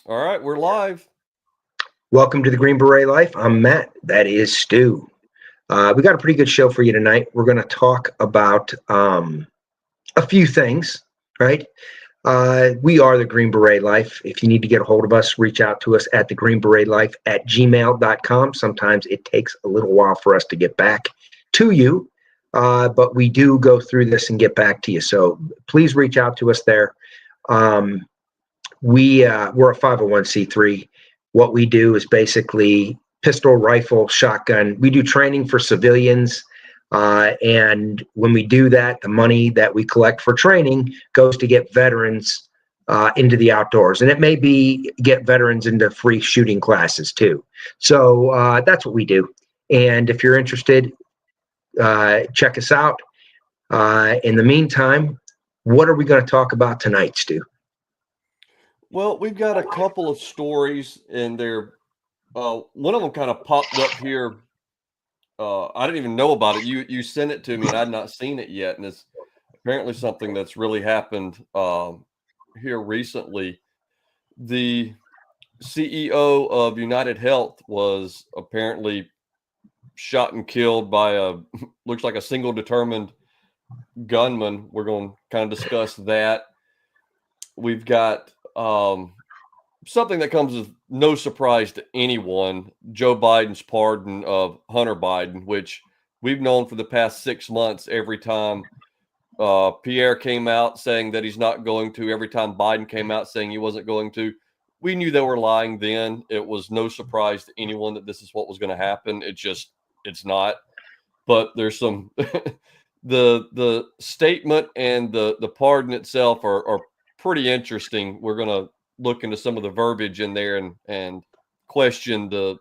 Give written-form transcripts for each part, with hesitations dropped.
All right, we're live. Welcome to the Green Beret Life. I'm Matt. That is Stu. We got a pretty good show for you tonight. We're going to talk about a few things, right? We are the Green Beret Life. If you need to get a hold of us, reach out to us at TheGreenBeretLife@gmail.com. Sometimes it takes a little while for us to get back to you, but we do go through this and get back to you. So please reach out to us there. We're a 501c3. What we do is basically pistol, rifle, shotgun. We do training for civilians. And when we do that, the money that we collect for training goes to get veterans into the outdoors. And it may be get veterans into free shooting classes too. So that's what we do. And if you're interested, check us out. In the meantime, what are we going to talk about tonight, Stu? Well, we've got a couple of stories, and they're one of them kind of popped up here. I didn't even know about it. You sent it to me, and I'd not seen it yet, and it's apparently something that's really happened here recently. The CEO of United Health was apparently shot and killed by looks like a single determined gunman. We're going to kind of discuss that. We've got something that comes as no surprise to anyone, Joe Biden's pardon of Hunter Biden, which we've known for the past 6 months. Every time Pierre came out saying that he's not going to, every time Biden came out saying he wasn't going to, we knew they were lying then. It was no surprise to anyone that this is what was going to happen. It's not. But there's some the statement and the pardon itself are pretty interesting. We're going to look into some of the verbiage in there and question a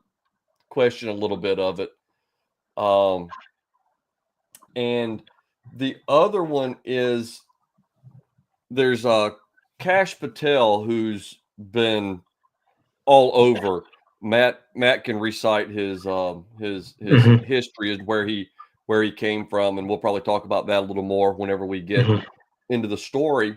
little bit of it. And the other one is there's Kash Patel, who's been all over. Matt can recite his history and where he came from, and we'll probably talk about that a little more whenever we get into the story.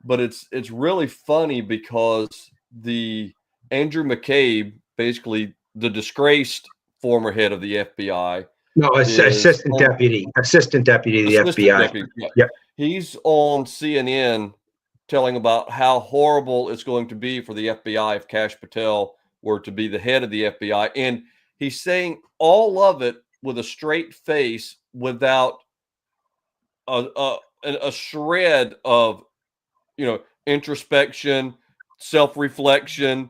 But it's really funny because the Andrew McCabe, basically the disgraced former head of the FBI. No, assistant deputy of the FBI. Deputy, yeah. Yep. He's on CNN telling about how horrible it's going to be for the FBI if Kash Patel were to be the head of the FBI. And he's saying all of it with a straight face, without a shred of introspection, self-reflection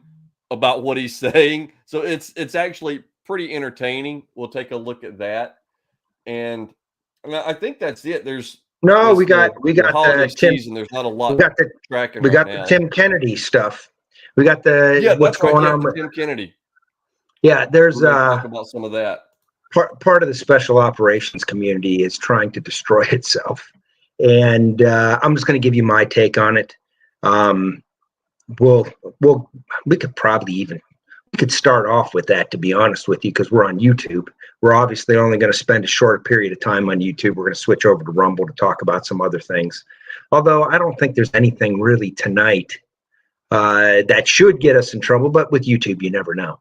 about what he's saying. So it's actually pretty entertaining. We'll take a look at that. And I think that's it. We got holiday Tim season. There's not a lot. We got the Tim Kennedy stuff. We got what's going on with Tim Kennedy. Yeah, there's talk about some of that. Part of the special operations community is trying to destroy itself. And I'm just going to give you my take on it. We could start off with that, to be honest with you, because we're on YouTube. We're obviously only going to spend a short period of time on YouTube. We're going to switch over to Rumble to talk about some other things. Although I don't think there's anything really tonight that should get us in trouble, but with YouTube, you never know.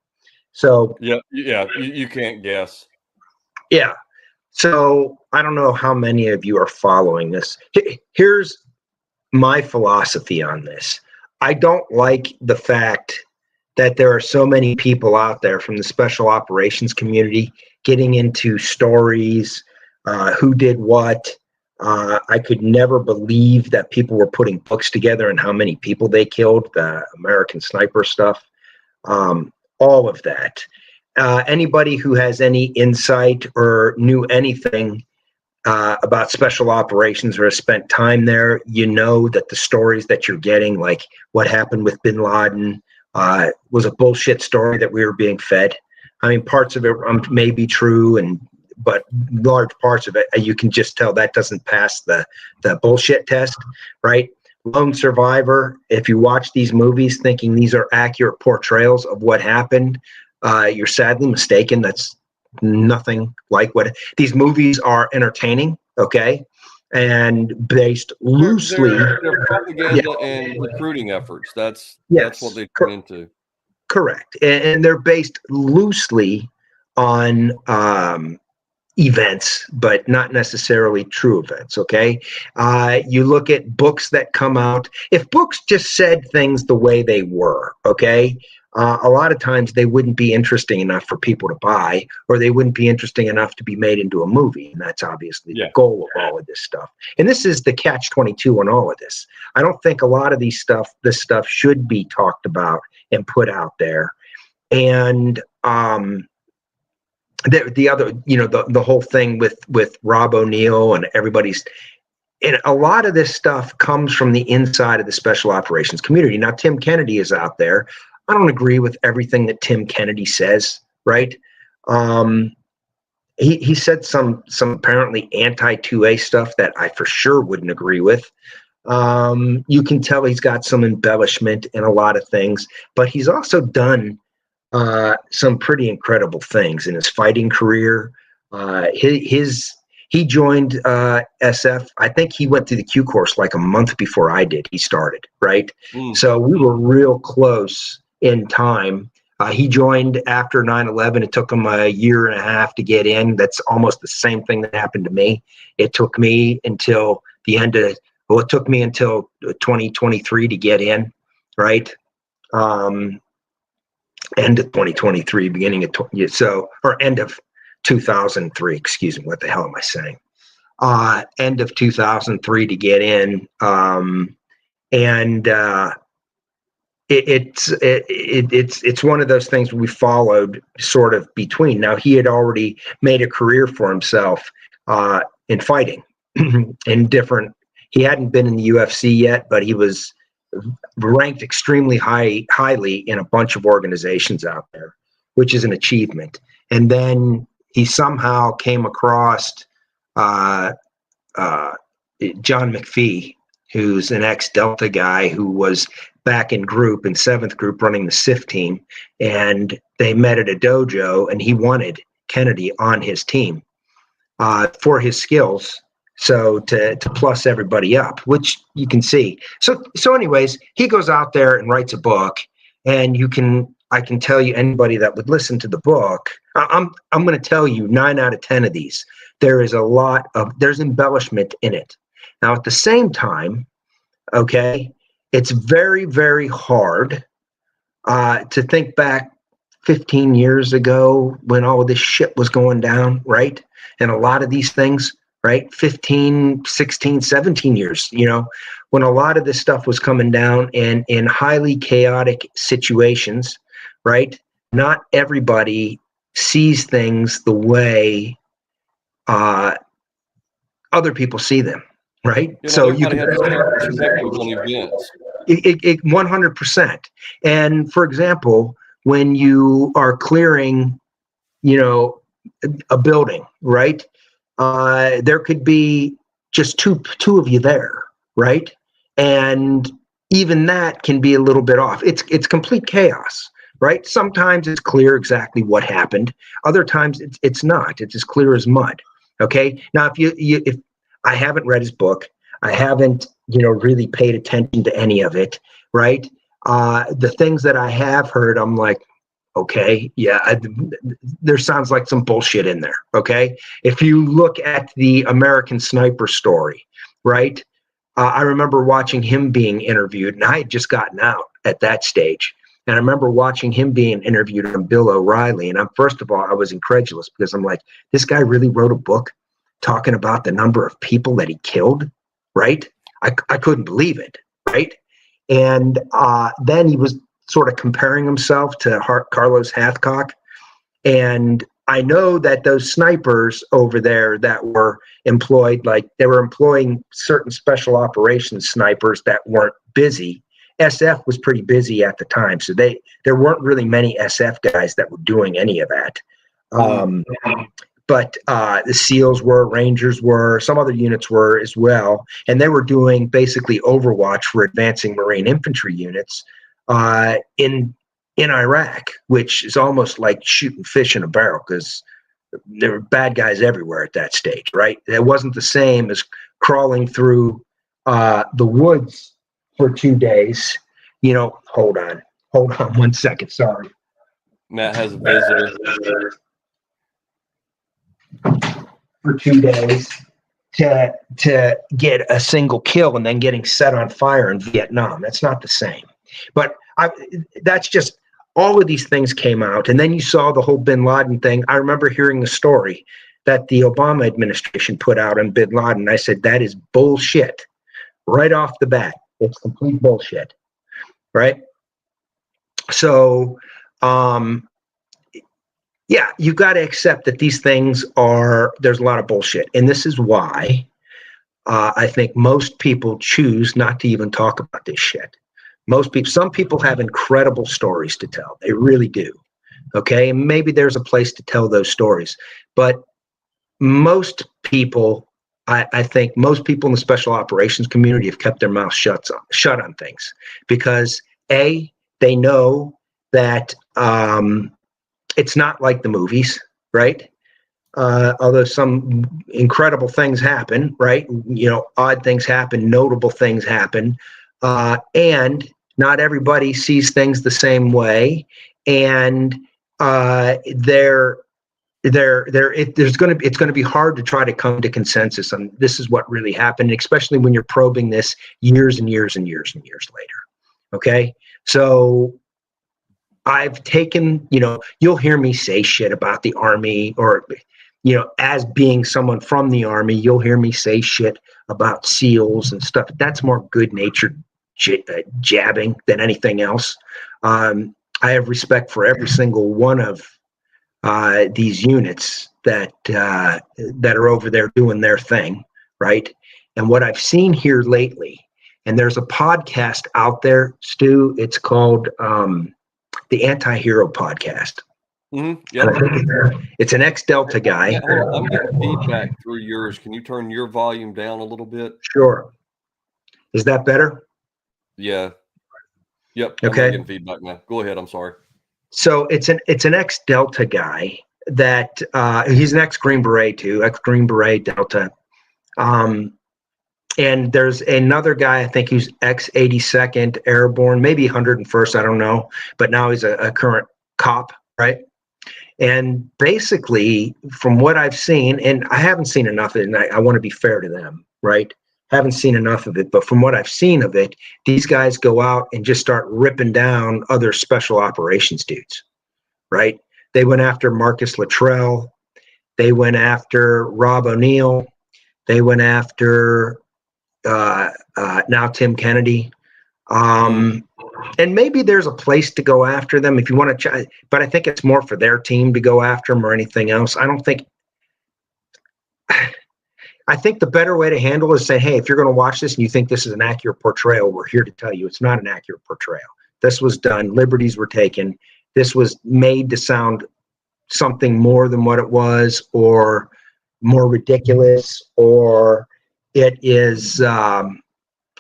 So you can't guess. Yeah. So I don't know how many of you are following this. Here's my philosophy on this. I don't like the fact that there are so many people out there from the special operations community getting into stories, who did what. I could never believe that people were putting books together and how many people they killed, the American Sniper stuff, all of that. Anybody who has any insight or knew anything about special operations or has spent time there, you know that the stories that you're getting, like what happened with bin Laden, was a bullshit story that we were being fed. I mean, parts of it may be true, but large parts of it, you can just tell that doesn't pass the bullshit test, right? Lone Survivor, if you watch these movies thinking these are accurate portrayals of what happened, you're sadly mistaken. That's nothing like what these movies are. Entertaining, okay, and based loosely. They're propaganda and recruiting efforts. That's what they turn into. Correct. And they're based loosely on events, but not necessarily true events. Okay. You look at books that come out. If books just said things the way they were, okay, a lot of times they wouldn't be interesting enough for people to buy, or they wouldn't be interesting enough to be made into a movie. And that's obviously the goal of all of this stuff. And this is the catch-22 on all of this. I don't think a lot of this stuff should be talked about and put out there. And the other, the whole thing with Rob O'Neill and everybody's, and a lot of this stuff comes from the inside of the special operations community. Now, Tim Kennedy is out there. I don't agree with everything that Tim Kennedy says, right? He said some apparently anti-2A stuff that I for sure wouldn't agree with. You can tell he's got some embellishment in a lot of things, but he's also done some pretty incredible things in his fighting career. He joined SF. I think he went through the Q course like a month before I did. He started, right? So we were real close in time. He joined after 9/11. It took him a year and a half to get in. That's almost the same thing that happened to me. It took me until the end of, it took me until 2023 to get in, right? End of 2023, beginning of end of 2003. Excuse me, what the hell am I saying? End of 2003 to get in, it's one of those things we followed sort of between. Now, he had already made a career for himself in fighting in different. He hadn't been in the UFC yet, but he was ranked extremely highly in a bunch of organizations out there, which is an achievement. And then he somehow came across John McPhee, who's an ex-Delta guy who was back in 7th group running the SCIF team, and they met at a dojo, and he wanted Kennedy on his team for his skills. So to plus everybody up, which you can see. So anyways, he goes out there and writes a book, and I can tell you, anybody that would listen to the book, I'm going to tell you 9 out of 10 of these, there's embellishment in it. Now, at the same time, okay, it's very, very hard to think back 15 years ago when all of this shit was going down, right? And a lot of these things, right? 15, 16, 17 years, when a lot of this stuff was coming down and in highly chaotic situations, right? Not everybody sees things the way other people see them, right? So you can have different perspectives on events. 100%. And for example, when you are clearing, a building, right? There could be just two of you there, right? And even that can be a little bit off. It's complete chaos, right? Sometimes it's clear exactly what happened. Other times it's not. It's as clear as mud. Okay. Now, if I haven't read his book, I haven't, really paid attention to any of it, right? The things that I have heard, I'm like, okay, yeah, there sounds like some bullshit in there, okay? If you look at the American Sniper story, right? I remember watching him being interviewed, and I had just gotten out at that stage. And I remember watching him being interviewed on Bill O'Reilly. And first of all, I was incredulous because I'm like, this guy really wrote a book talking about the number of people that he killed, right? I couldn't believe it, right? And then he was sort of comparing himself to Carlos Hathcock. And I know that those snipers over there that were employed, like they were employing certain special operations snipers that weren't busy. SF was pretty busy at the time. So there weren't really many SF guys that were doing any of that. But the SEALs were, Rangers were, some other units were as well. And they were doing basically overwatch for advancing Marine infantry units in Iraq, which is almost like shooting fish in a barrel because there were bad guys everywhere at that stage, right? It wasn't the same as crawling through the woods for 2 days. Hold on. Hold on 1 second. Sorry. Matt has a visitor. For 2 days to get a single kill and then getting set on fire in Vietnam. That's not the same. But that's just all of these things came out. And then you saw the whole bin Laden thing. I remember hearing the story that the Obama administration put out on bin Laden. I said, that is bullshit right off the bat. It's complete bullshit. Right? So, yeah, you got to accept that these things there's a lot of bullshit. And this is why I think most people choose not to even talk about this shit. Some people have incredible stories to tell. They really do. Okay. And maybe there's a place to tell those stories, but most people, I think most people in the special operations community have kept their mouths shut on things because they know that, it's not like the movies, right? Although some incredible things happen, right? Odd things happen, notable things happen, and not everybody sees things the same way. And it's going to be hard to try to come to consensus on this is what really happened, especially when you're probing this years and years and years and years later. Okay, so I've taken, you'll hear me say shit about the Army or, as being someone from the Army, you'll hear me say shit about SEALs and stuff. That's more good-natured jabbing than anything else. I have respect for every single one of these units that are over there doing their thing, right? And what I've seen here lately, and there's a podcast out there, Stu, it's called the Anti-Hero Podcast. Mm-hmm. Yep. It's an ex-Delta guy. Yeah, hold on. I'm getting feedback through yours. Can you turn your volume down a little bit? Sure. Is that better? Yeah. Yep. Okay. I'm getting feedback now. Go ahead. I'm sorry. So it's an ex-Delta guy that he's an ex-Green Beret too, ex-Green Beret Delta. And there's another guy, I think who's ex-82nd Airborne, maybe 101st, I don't know. But now he's a current cop, right? And basically, from what I've seen, and I haven't seen enough of it, and I want to be fair to them, right? Haven't seen enough of it, but from what I've seen of it, these guys go out and just start ripping down other special operations dudes, right? They went after Marcus Luttrell. They went after Rob O'Neill. They went after now Tim Kennedy. And maybe there's a place to go after them if you want to try, but I think it's more for their team to go after them or anything else. I think the better way to handle it is say, hey, if you're going to watch this and you think this is an accurate portrayal, we're here to tell you it's not an accurate portrayal. This was done. Liberties were taken. This was made to sound something more than what it was, or more ridiculous, or it is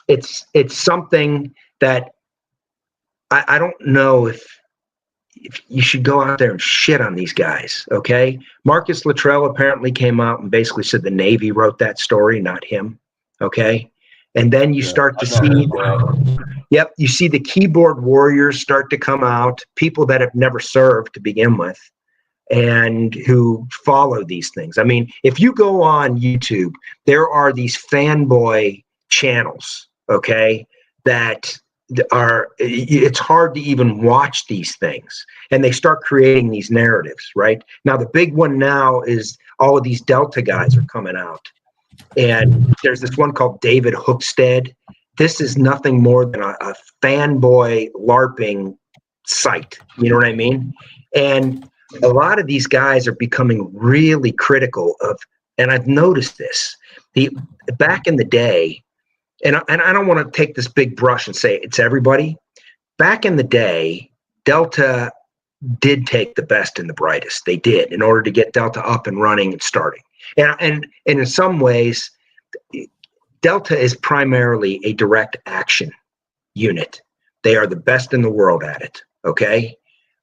it's something that I don't know if you should go out there and shit on these guys, okay? Marcus Luttrell apparently came out and basically said the Navy wrote that story, not him, okay? And then you start to see, you see the keyboard warriors start to come out, people that have never served to begin with, and who follow these things. I mean, if you go on YouTube, there are these fanboy channels, okay, that it's hard to even watch these things, and they start creating these narratives. Right now, the big one now is all of these Delta guys are coming out, and there's this one called David Hookstead. This is nothing more than a fanboy LARPing site. You know what I mean? And a lot of these guys are becoming really critical of, and I've noticed this. Back in the day, and I don't want to take this big brush and say it's everybody. Back in the day, Delta did take the best and the brightest. They did, in order to get Delta up and running and starting. And in some ways, Delta is primarily a direct action unit. They are the best in the world at it, okay?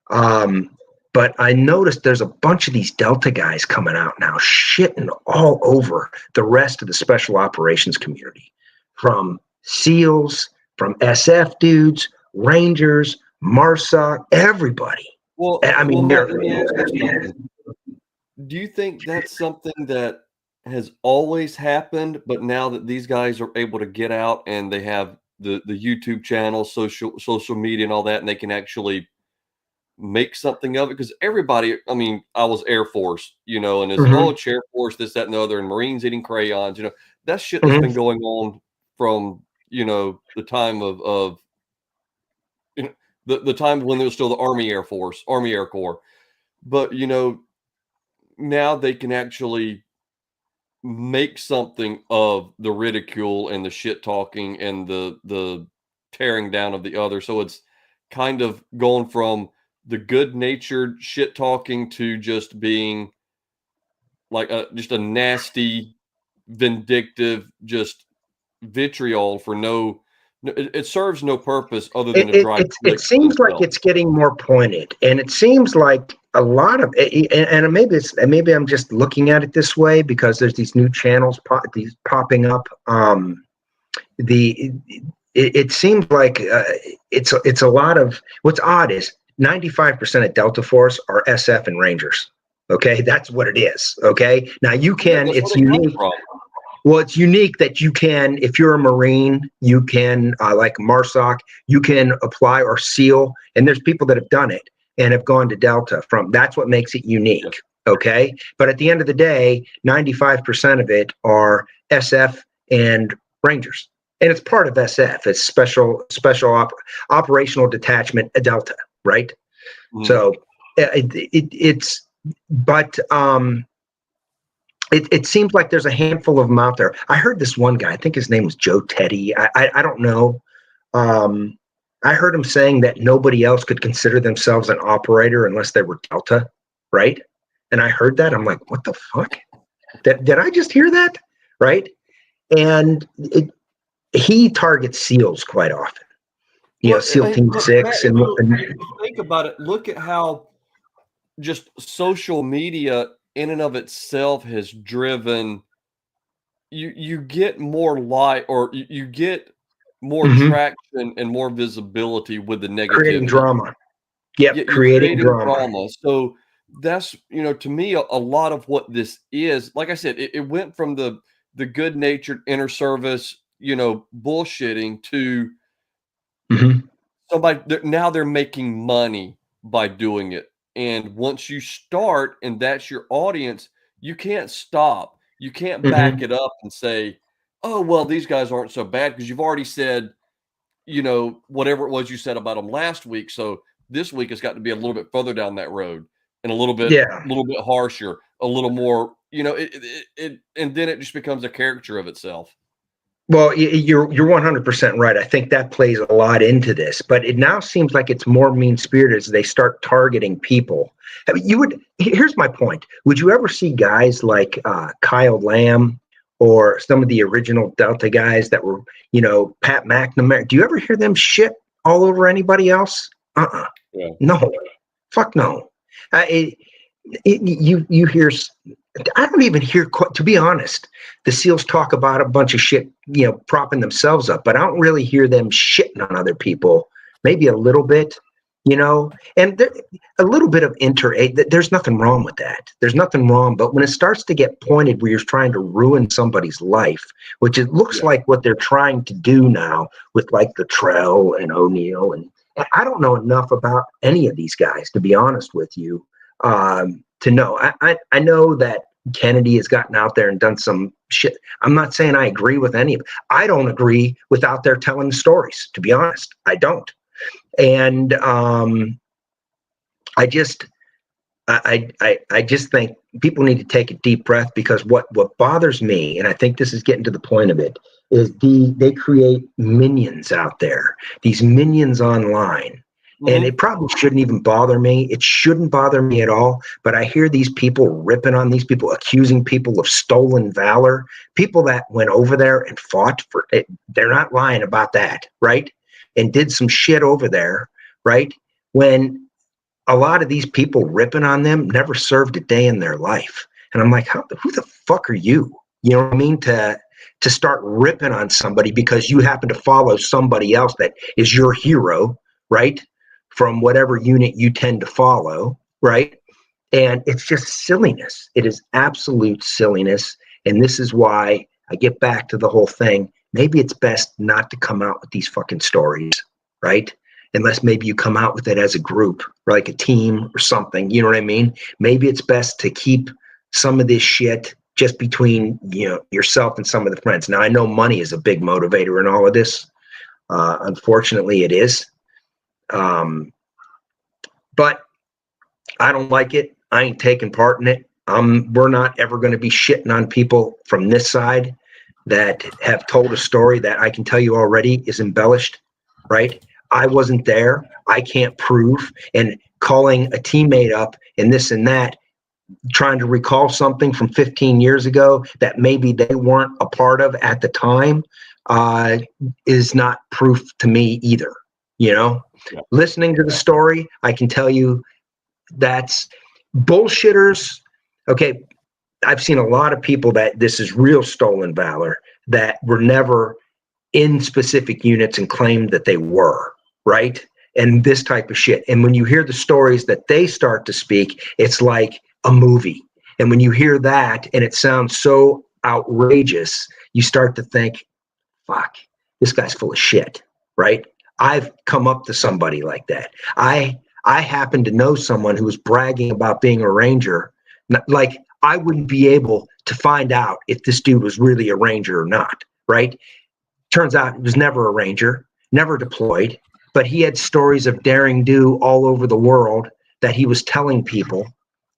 But I noticed there's a bunch of these Delta guys coming out now, shitting all over the rest of the special operations community. From SEALs, from SF dudes, Rangers, Marsa, everybody. Well, I well, mean, Matt, let me ask you something. Do you think that's something that has always happened, but now that these guys are able to get out and they have the YouTube channel, social media and all that, and they can actually make something of it? Because everybody, I mean, I was Air Force, and it's, oh, Mhm, it's Air Force, this, that, and the other, and Marines eating crayons, that's shit that's mhm. been going on from, the time of you know, the time when there was still the Army Air Force, Army Air Corps. But, now they can actually make something of the ridicule and the shit talking and the tearing down of the other. So it's kind of going from the good natured shit talking to just being like just a nasty, vindictive, just vitriol for it serves no purpose other than It, to it drive it it clicks for seems like themselves. it's getting more pointed, and it seems like a lot of and maybe I'm just looking at it this way because there's these new channels these popping up. The it seems like it's a lot of what's odd is 95% of Delta Force are SF and Rangers. Okay, that's what it is. Okay, now you Yeah, can that's where it's they come unique. from. Well, it's unique that you can, if you're a Marine, you can, like MARSOC, you can apply or SEAL. And there's people that have done it and have gone to Delta from. That's what makes it unique. Yeah. Okay. But at the end of the day, 95% of it are SF and Rangers. And it's part of SF. It's operational detachment, a Delta, right? Mhm. So it's, but it seems like there's a handful of them out there. I heard this one guy, I think his name was Joe Teddy. I don't know. Um, I heard him saying that nobody else could consider themselves an operator unless they were Delta, right? And I heard that. I'm like, what the fuck? Did I just hear that? Right? And he targets SEALs quite often. Well, SEAL Team Matt, 6 if you think about it, look at how just social media in and of itself has driven you get more light, or you get more Mhm. traction and more visibility with the Creating negativity. drama. Yep, You're creating creating drama. drama. So that's, to me, a lot of what this is. Like I said, it went from the good natured inner service, bullshitting to Mhm. somebody now they're making money by doing it. And once you start and that's your audience, you can't stop. You can't back Mhm. it up and say, "Oh, well, these guys aren't so bad," because you've already said, whatever it was you said about them last week. So this week it's got to be a little bit further down that road and a Yeah. little bit harsher, a little more, and then it just becomes a caricature of itself. Well, you're 100% right. I think that plays a lot into this, but it now seems like it's more mean spirited as they start targeting people. I mean, here's my point. Would you ever see guys like Kyle Lamb or some of the original Delta guys that were, Pat McNamara? Do you ever hear them shit all over anybody else? Yeah. No, fuck no. It, you hear, I don't even hear, to be honest, the SEALs talk about a bunch of shit, propping themselves up, but I don't really hear them shitting on other people. Maybe a little bit, and a little bit of there's nothing wrong with that. There's nothing wrong. But when it starts to get pointed where you're trying to ruin somebody's life, which it looks Yeah. like what they're trying to do now with like the Trell and O'Neill, and I don't know enough about any of these guys, to be honest with you, to know. I know that Kennedy has gotten out there and done some shit. I'm not saying I agree with any of it. I don't agree with out there telling stories, to be honest. I don't. And I just I just think people need to take a deep breath, because what bothers me, and I think this is getting to the point of it, is they create minions out there, these minions online. And Hmm. it probably shouldn't even bother me. It shouldn't bother me at all. But I hear these people ripping on these people, accusing people of stolen valor. People that went over there and fought for it, they're not lying about that, right? And did some shit over there, right? When a lot of these people ripping on them never served a day in their life. And I'm like, who the fuck are you? You know what I mean? To start ripping on somebody because you happen to follow somebody else that is your hero, right? from whatever unit you tend to follow, right? And it's just silliness. It is absolute silliness. And this is why I get back to the whole thing. Maybe it's best not to come out with these fucking stories, right? Unless maybe you come out with it as a group, or like a team or something. You know what I mean? Maybe it's best to keep some of this shit just between, you know, yourself and some of the friends. Now, I know money is a big motivator in all of this. Unfortunately, it is. But I don't like it. I ain't taking part in it. We're not ever going to be shitting on people from this side that have told a story that I can tell you already is embellished, right? I wasn't there. I can't prove. And calling a teammate up and this and that, trying to recall something from 15 years ago that maybe they weren't a part of at the time, is not proof to me either. You know, listening to the story, I can tell you that's bullshitters. Okay, I've seen a lot of people that this is real stolen valor that were never in specific units and claimed that they were, right? And this type of shit. And when you hear the stories that they start to speak, it's like a movie. And when you hear that and it sounds so outrageous, you start to think, fuck, this guy's full of shit, right? I've come up to somebody like that. I happen to know someone who was bragging about being a ranger. Like, I wouldn't be able to find out if this dude was really a ranger or not, right? Turns out he was never a ranger, never deployed, but he had stories of daring do all over the world that he was telling people,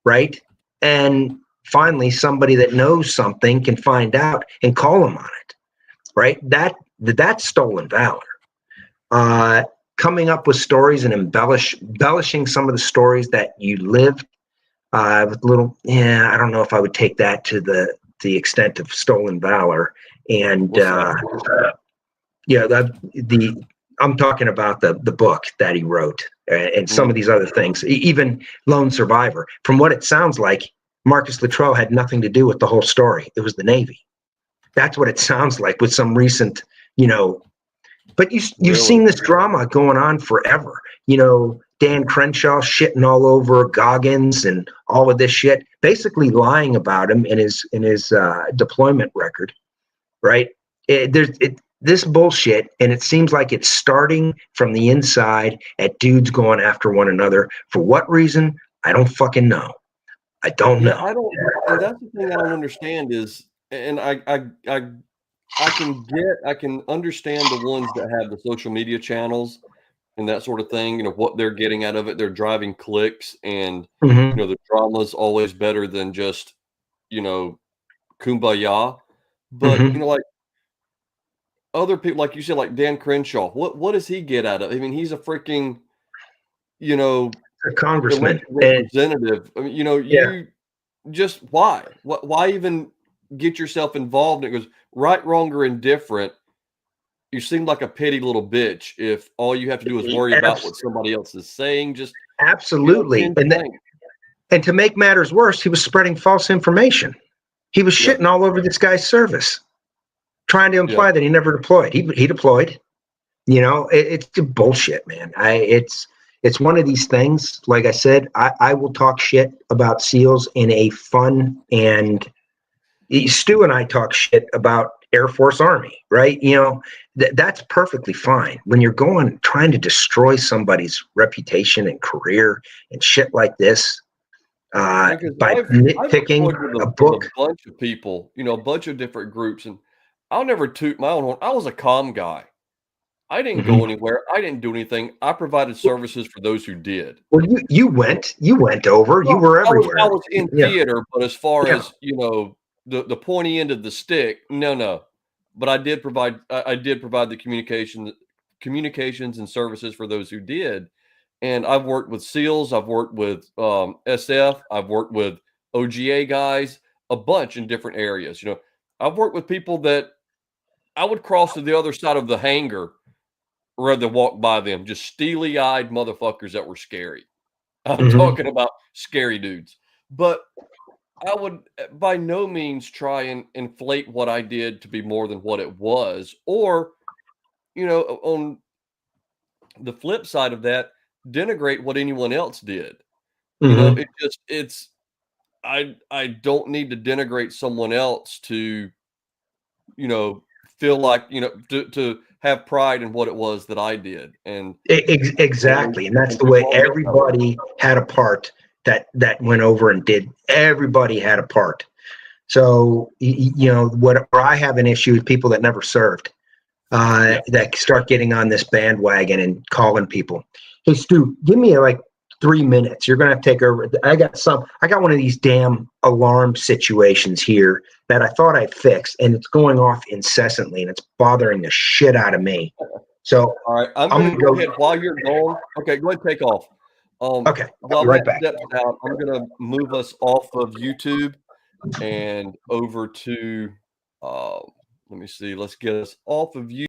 right? And finally, somebody that knows something can find out and call him on it, right? That's stolen valor. Coming up with stories and embellishing some of the stories that you lived, with little, I don't know if I would take that to the extent of stolen valor. And I'm talking about the book that he wrote, and some of these other things, even Lone Survivor. From what it sounds like, Marcus Luttrell had nothing to do with the whole story. It was the Navy. That's what it sounds like with some recent, but you've really seen this drama going on forever. Dan Crenshaw shitting all over Goggins and all of this shit, basically lying about him in his deployment record, right? This bullshit, and it seems like it's starting from the inside at dudes going after one another. For what reason? I don't fucking know. I don't know. And that's the thing I don't understand is, and I can understand the ones that have the social media channels and that sort of thing, what they're getting out of it. They're driving clicks, and the drama's always better than just, kumbaya. But like other people, like you said, like Dan Crenshaw, what does he get out of it? I mean, he's a freaking, a congressman, representative. I mean, you just why even get yourself involved? It goes right, wrong, or indifferent. You seem like a petty little bitch if all you have to do is worry about what somebody else is saying. Just absolutely. And to make matters worse, he was spreading false information. He was shitting all over this guy's service, trying to imply that he never deployed. He deployed. It's bullshit, man. It's one of these things. Like I said, I will talk shit about SEALs in a fun, and Stu and I talk shit about Air Force, Army, right? That's perfectly fine. When you're trying to destroy somebody's reputation and career and shit like this, by nitpicking a book. A bunch of people, a bunch of different groups, and I'll never toot my own horn. I was a comm guy. I didn't go anywhere. I didn't do anything. I provided services for those who did. Well, you went over. Well, you were everywhere. I was in theater, but as far as the pointy end of the stick, no. But I did provide the communications and services for those who did. And I've worked with SEALs, I've worked with SF, I've worked with OGA guys, a bunch in different areas. I've worked with people that I would cross to the other side of the hangar rather than walk by them, just steely-eyed motherfuckers that were scary. I'm talking about scary dudes. But I would by no means try and inflate what I did to be more than what it was. Or, on the flip side of that, denigrate what anyone else did. You know, Mhm. I don't need to denigrate someone else to, you know, feel like, you know, to have pride in what it was that I did. And Exactly, and that's and the we've way all got our everybody had a part that went over and did. Everybody had a part. So you know, what where I have an issue with people that never served, yeah. that start getting on this bandwagon and calling people. Hey, Stu, give me like 3 minutes. You're gonna have to take over. I got one of these damn alarm situations here that I thought I fixed, and it's going off incessantly, and it's bothering the shit out of me. So All right, I'm I'm gonna gonna go go. ahead while you're gone. Okay, go ahead and take off. Okay, I'll be While right that back. steps out, I'm gonna move us off of YouTube and over to, uh, let me see. Let's get us off of